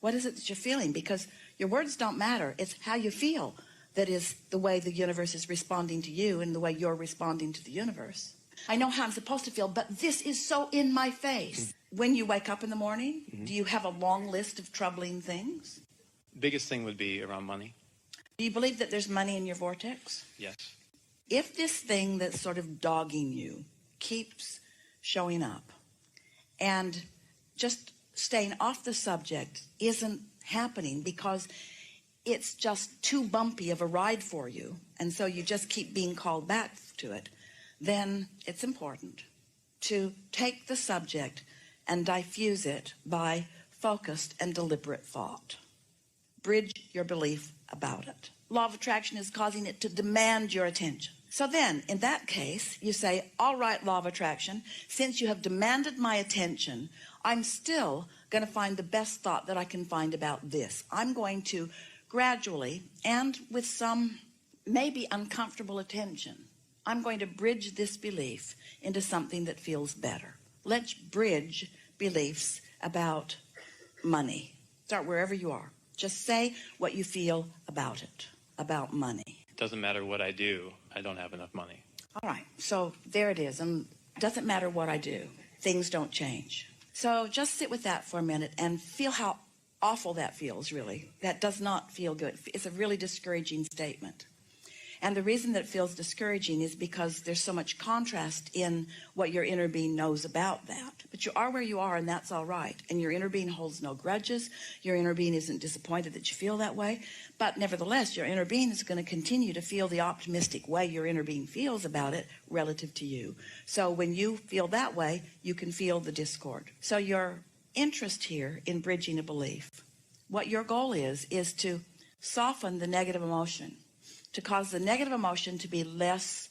What is it that you're feeling? Because your words don't matter. It's how you feel that is the way the universe is responding to you and the way you're responding to the universe. I know how I'm supposed to feel, but this is so in my face. When you wake up in the morning, do you have a long list of troubling things? Biggest thing would be around money. Do you believe that there's money in your vortex? Yes. If this thing that's sort of dogging you keeps showing up and just staying off the subject isn't happening because it's just too bumpy of a ride for you, and so you just keep being called back to it, then it's important to take the subject and diffuse it by focused and deliberate thought. Bridge your belief about it. Law of attraction is causing it to demand your attention. So then, in that case, you say, all right, law of attraction, since you have demanded my attention, I'm still going to find the best thought that I can find about this. I'm going to gradually, and with some maybe uncomfortable attention, I'm going to bridge this belief into something that feels better. Let's bridge beliefs about money. Start wherever you are. Just say what you feel about it, about money. It doesn't matter what I do, I don't have enough money. All right, so there it is. And it doesn't matter what I do, things don't change. So just sit with that for a minute and feel how awful that feels, really. That does not feel good. It's a really discouraging statement. And the reason that it feels discouraging is because there's so much contrast in what your inner being knows about that. But you are where you are, and that's all right. And your inner being holds no grudges. Your inner being isn't disappointed that you feel that way. But nevertheless, your inner being is going to continue to feel the optimistic way your inner being feels about it relative to you. So when you feel that way, you can feel the discord. So your interest here in bridging a belief, what your goal is to soften the negative emotion, to cause the negative emotion to be less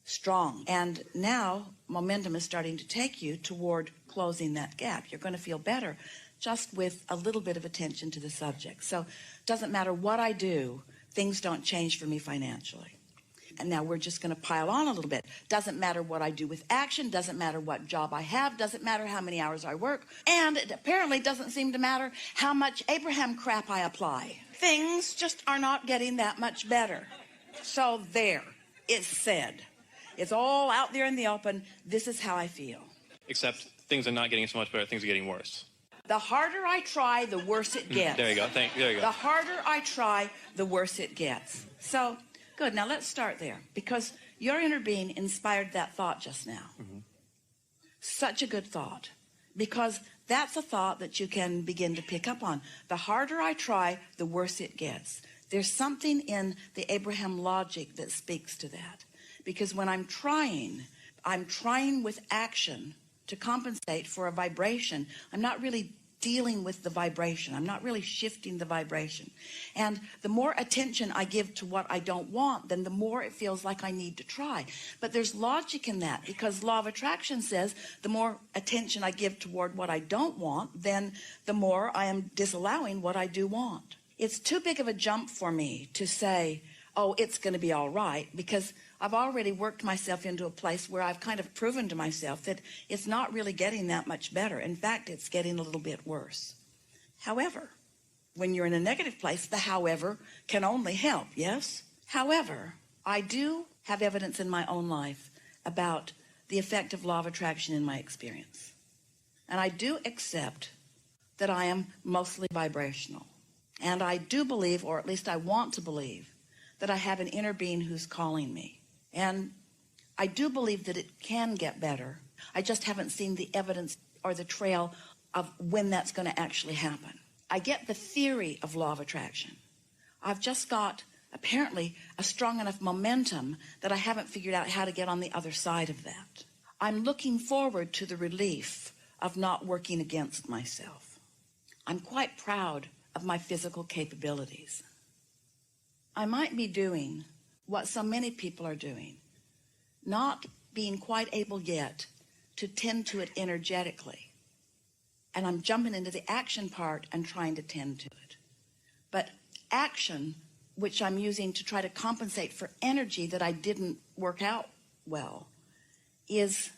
strong. And now momentum is starting to take you toward closing that gap. You're going to feel better just with a little bit of attention to the subject. So it doesn't matter what I do, things don't change for me financially. And now we're just going to pile on a little bit. Doesn't matter what I do with action, doesn't matter what job I have, doesn't matter how many hours I work, and it apparently doesn't seem to matter how much Abraham crap I apply. Things just are not getting that much better. So there, it's said. It's all out there in the open. This is how I feel. Except things are not getting so much better, things are getting worse. The harder I try, the worse it gets. There you go. There you go. The harder I try, the worse it gets. So, good. Now let's start there, because your inner being inspired that thought just now. Such a good thought, because that's a thought that you can begin to pick up on. The harder I try, the worse it gets. There's something in the Abraham logic that speaks to that. Because when I'm trying with action to compensate for a vibration. I'm not really dealing with the vibration. I'm not really shifting the vibration. And the more attention I give to what I don't want, then the more it feels like I need to try. But there's logic in that, because law of attraction says the more attention I give toward what I don't want, then the more I am disallowing what I do want. It's too big of a jump for me to say, oh, it's going to be all right, because I've already worked myself into a place where I've kind of proven to myself that it's not really getting that much better. In fact, it's getting a little bit worse. However, when you're in a negative place, the however can only help, yes? However, I do have evidence in my own life about the effect of law of attraction in my experience. And I do accept that I am mostly vibrational. And I do believe, or at least I want to believe, that I have an inner being who's calling me. And I do believe that it can get better. I just haven't seen the evidence or the trail of when that's going to actually happen. I get the theory of law of attraction. I've just got, apparently, a strong enough momentum that I haven't figured out how to get on the other side of that. I'm looking forward to the relief of not working against myself. I'm quite proud of my physical capabilities. I might be doing what so many people are doing, not being quite able yet to tend to it energetically. And I'm jumping into the action part and trying to tend to it. But action, which I'm using to try to compensate for energy that I didn't work out well, is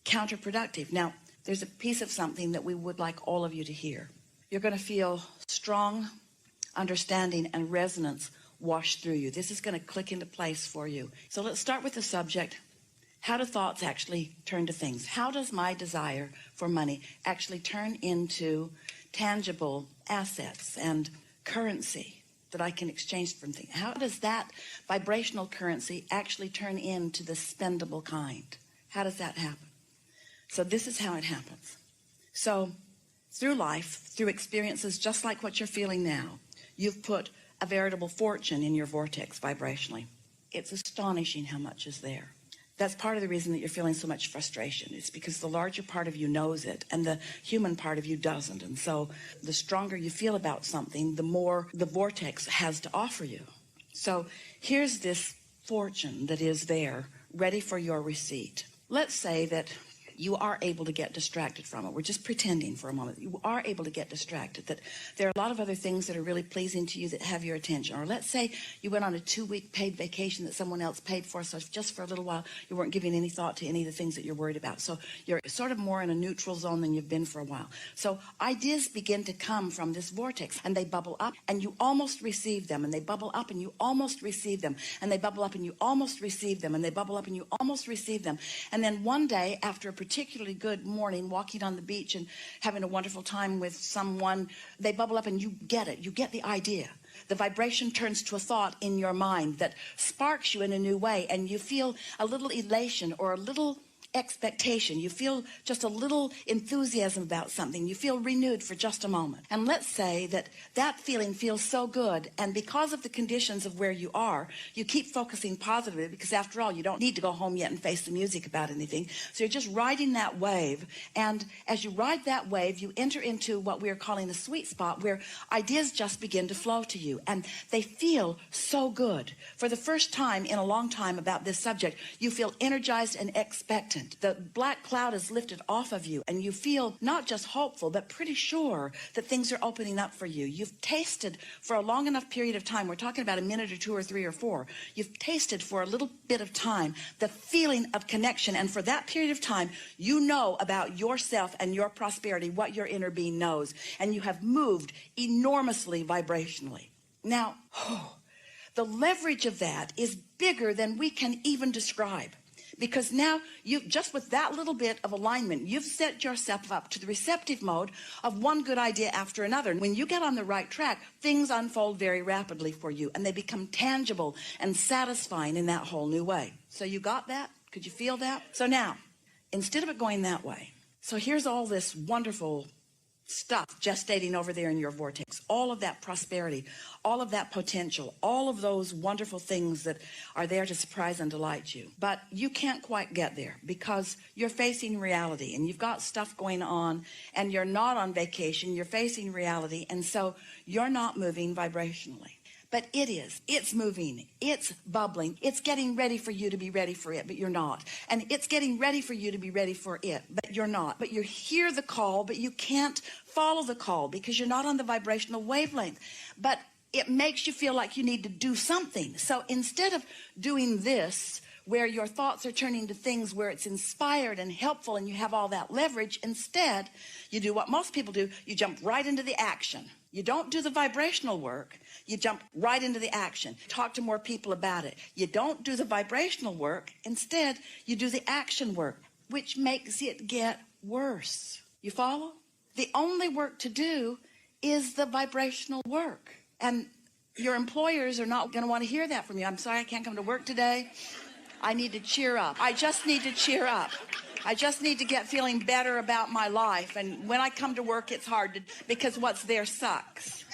counterproductive. Now, there's a piece of something that we would like all of you to hear. You're going to feel strong strong understanding and resonance wash through you. This is going to click into place for you. So let's start with the subject. How do thoughts actually turn to things? How does my desire for money actually turn into tangible assets and currency that I can exchange from things? How does that vibrational currency actually turn into the spendable kind? How does that happen? So this is how it happens. So through life, through experiences just like what you're feeling now, you've put a veritable fortune in your vortex vibrationally. It's astonishing how much is there. That's part of the reason that you're feeling so much frustration. It's because the larger part of you knows it and the human part of you doesn't. And so the stronger you feel about something, the more the vortex has to offer you. So here's this fortune that is there, ready for your receipt. Let's say that you are able to get distracted from it. We're just pretending for a moment. You are able to get distracted, that there are a lot of other things that are really pleasing to you that have your attention. Or let's say you went on a 2-week paid vacation that someone else paid for, so just for a little while you weren't giving any thought to any of the things that you're worried about. So you're sort of more in a neutral zone than you've been for a while. So ideas begin to come from this vortex, and they bubble up, and you almost receive them, and they bubble up, and you almost receive them, and they bubble up, and you almost receive them, and they bubble up, and you almost receive them. And then one day, after a particularly good morning, walking on the beach and having a wonderful time with someone, they bubble up and you get it. You get the idea. The vibration turns to a thought in your mind that sparks you in a new way, and you feel a little elation or a little expectation. You feel just a little enthusiasm about something. You feel renewed for just a moment. And let's say that that feeling feels so good, and because of the conditions of where you are, you keep focusing positively, because after all, you don't need to go home yet and face the music about anything. So you're just riding that wave, and as you ride that wave, you enter into what we are calling the sweet spot, where ideas just begin to flow to you, and they feel so good. For the first time in a long time about this subject, you feel energized and expectant. The black cloud is lifted off of you, and you feel not just hopeful, but pretty sure that things are opening up for you. You've tasted for a long enough period of time, we're talking about a minute or 2 or 3 or 4, you've tasted for a little bit of time the feeling of connection, and for that period of time, you know about yourself and your prosperity, what your inner being knows, and you have moved enormously vibrationally. Now, the leverage of that is bigger than we can even describe. Because now, you just with that little bit of alignment, you've set yourself up to the receptive mode of one good idea after another. And when you get on the right track, things unfold very rapidly for you, and they become tangible and satisfying in that whole new way. So you got that? Could you feel that? So now, instead of it going that way, so here's all this wonderful stuff gestating over there in your vortex, all of that prosperity, all of that potential, all of those wonderful things that are there to surprise and delight you. But you can't quite get there because you're facing reality, and you've got stuff going on, and you're not on vacation, you're facing reality, and so you're not moving vibrationally. But it is. It's moving. It's bubbling. It's getting ready for you to be ready for it, but you're not. And it's getting ready for you to be ready for it, but you're not. But you hear the call, but you can't follow the call because you're not on the vibrational wavelength. But it makes you feel like you need to do something. So instead of doing this, where your thoughts are turning to things where it's inspired and helpful and you have all that leverage, instead, you do what most people do. You jump right into the action. You don't do the vibrational work. You jump right into the action. Talk to more people about it. You don't do the vibrational work. Instead, you do the action work, which makes it get worse. You follow? The only work to do is the vibrational work. And your employers are not going to want to hear that from you. I'm sorry, I can't come to work today. I need to cheer up. I just need to cheer up. I just need to get feeling better about my life. And when I come to work, it's hard because what's there sucks.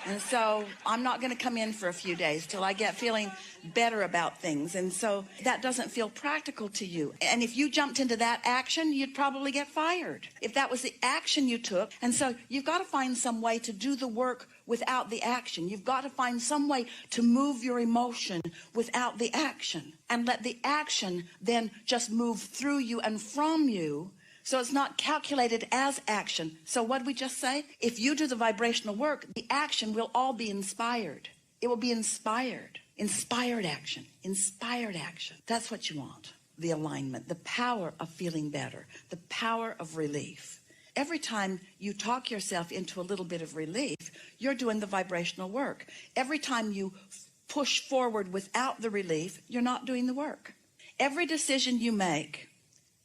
And so I'm not going to come in for a few days till I get feeling better about things. And so that doesn't feel practical to you. And if you jumped into that action, you'd probably get fired if that was the action you took. And so you've got to find some way to do the work without the action. You've got to find some way to move your emotion without the action, and let the action then just move through you and from you. So it's not calculated as action. So what did we just say? If you do the vibrational work, the action will all be inspired. It will be inspired. Inspired action. Inspired action. That's what you want. The alignment, the power of feeling better, the power of relief. every time you talk yourself into a little bit of relief, you're doing the vibrational work. Every time you push forward without the relief, you're not doing the work. Every decision you make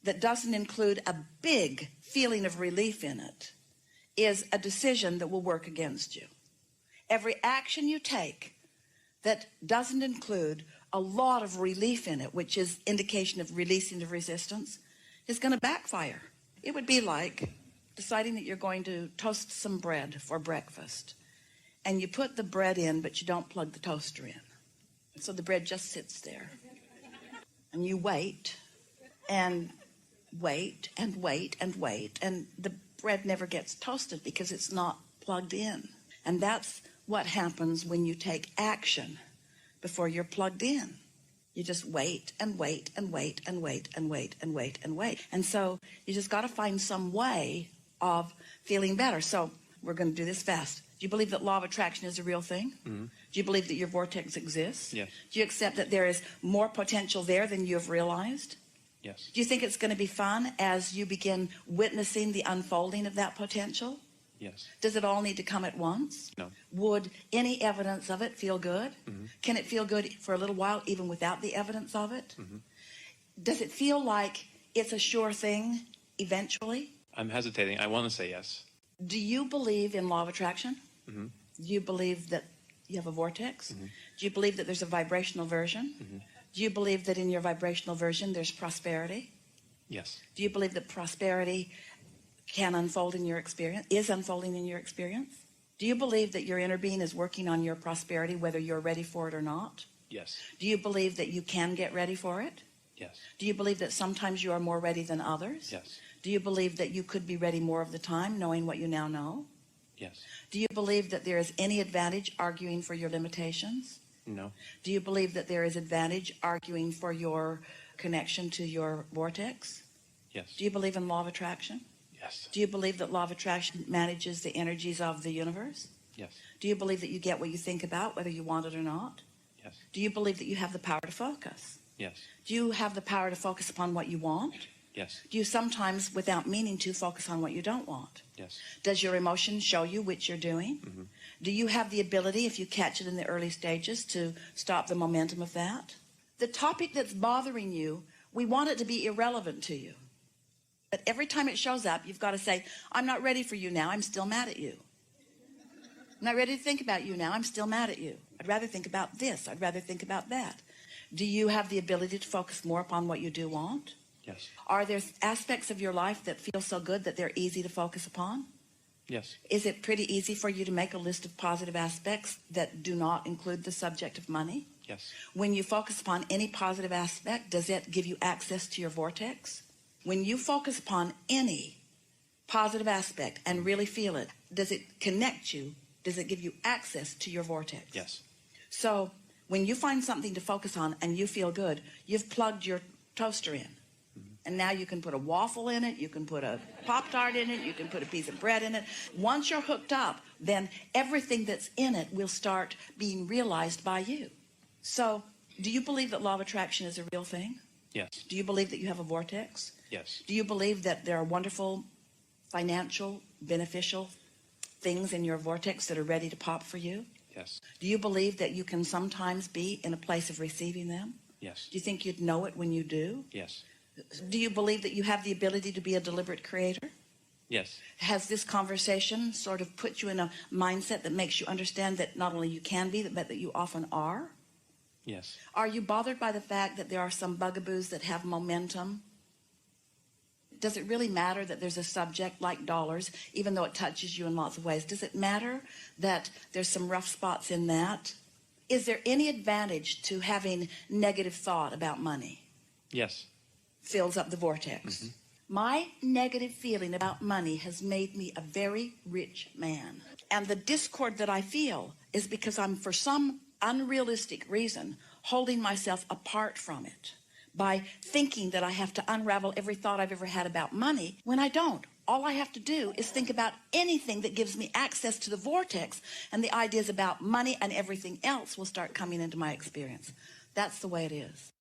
that doesn't include a big feeling of relief in it is a decision that will work against you. Every action you take that doesn't include a lot of relief in it, which is indication of releasing the resistance, is going to backfire. It would be like deciding that you're going to toast some bread for breakfast, and you put the bread in, but you don't plug the toaster in. So the bread just sits there, and you wait and wait and wait and wait, and the bread never gets toasted because it's not plugged in. And that's what happens when you take action before you're plugged in. You just wait and wait and wait and wait and wait and wait and wait. And so you just got to find some way of feeling better. So we're going to do this fast. Do you believe that law of attraction is a real thing? Mm-hmm. Do you believe that your vortex exists? Yes. Do you accept that there is more potential there than you have realized? Yes. Do you think it's going to be fun as you begin witnessing the unfolding of that potential? Yes. Does it all need to come at once? No. Would any evidence of it feel good? Mm-hmm. Can it feel good for a little while even without the evidence of it? Mm-hmm. Does it feel like it's a sure thing eventually? I'm hesitating. I want to say yes. Do you believe in law of attraction? Mm-hmm. Do you believe that you have a vortex? Mm-hmm. Do you believe that there's a vibrational version? Mm-hmm. Do you believe that in your vibrational version there's prosperity? Yes. Do you believe that prosperity can unfold in your experience, is unfolding in your experience? Do you believe that your inner being is working on your prosperity, whether you're ready for it or not? Yes. Do you believe that you can get ready for it? Yes. Do you believe that sometimes you are more ready than others? Yes. Do you believe that you could be ready more of the time, knowing what you now know? Yes. Do you believe that there is any advantage arguing for your limitations? No. Do you believe that there is advantage arguing for your connection to your vortex? Yes. Do you believe in law of attraction? Yes. Do you believe that law of attraction manages the energies of the universe? Yes. Do you believe that you get what you think about, whether you want it or not? Yes. Do you believe that you have the power to focus? Yes. Do you have the power to focus upon what you want? Yes. Do you sometimes, without meaning to, focus on what you don't want? Yes. Does your emotion show you which you're doing? Mm-hmm. Do you have the ability, if you catch it in the early stages, to stop the momentum of that? The topic that's bothering you, we want it to be irrelevant to you. But every time it shows up, you've got to say, I'm not ready for you now. I'm still mad at you. I'm not ready to think about you now. I'm still mad at you. I'd rather think about this. I'd rather think about that. Do you have the ability to focus more upon what you do want? Yes. Are there aspects of your life that feel so good that they're easy to focus upon? Yes. Is it pretty easy for you to make a list of positive aspects that do not include the subject of money? Yes. When you focus upon any positive aspect, does it give you access to your vortex? When you focus upon any positive aspect and really feel it, does it connect you? Does it give you access to your vortex? Yes. So when you find something to focus on and you feel good, you've plugged your toaster in. And now you can put a waffle in it, you can put a Pop-Tart in it, you can put a piece of bread in it. Once you're hooked up, then everything that's in it will start being realized by you. So, do you believe that law of attraction is a real thing? Yes. Do you believe that you have a vortex? Yes. Do you believe that there are wonderful financial, beneficial things in your vortex that are ready to pop for you? Yes. Do you believe that you can sometimes be in a place of receiving them? Yes. Do you think you'd know it when you do? Yes. Do you believe that you have the ability to be a deliberate creator? Yes. Has this conversation sort of put you in a mindset that makes you understand that not only you can be, but that you often are? Yes. Are you bothered by the fact that there are some bugaboos that have momentum? Does it really matter that there's a subject like dollars, even though it touches you in lots of ways? Does it matter that there's some rough spots in that? Is there any advantage to having negative thought about money? Yes. Fills up the vortex. Mm-hmm. My negative feeling about money has made me a very rich man. And the discord that I feel is because I'm, for some unrealistic reason, holding myself apart from it by thinking that I have to unravel every thought I've ever had about money when I don't. All I have to do is think about anything that gives me access to the vortex, and the ideas about money and everything else will start coming into my experience. That's the way it is.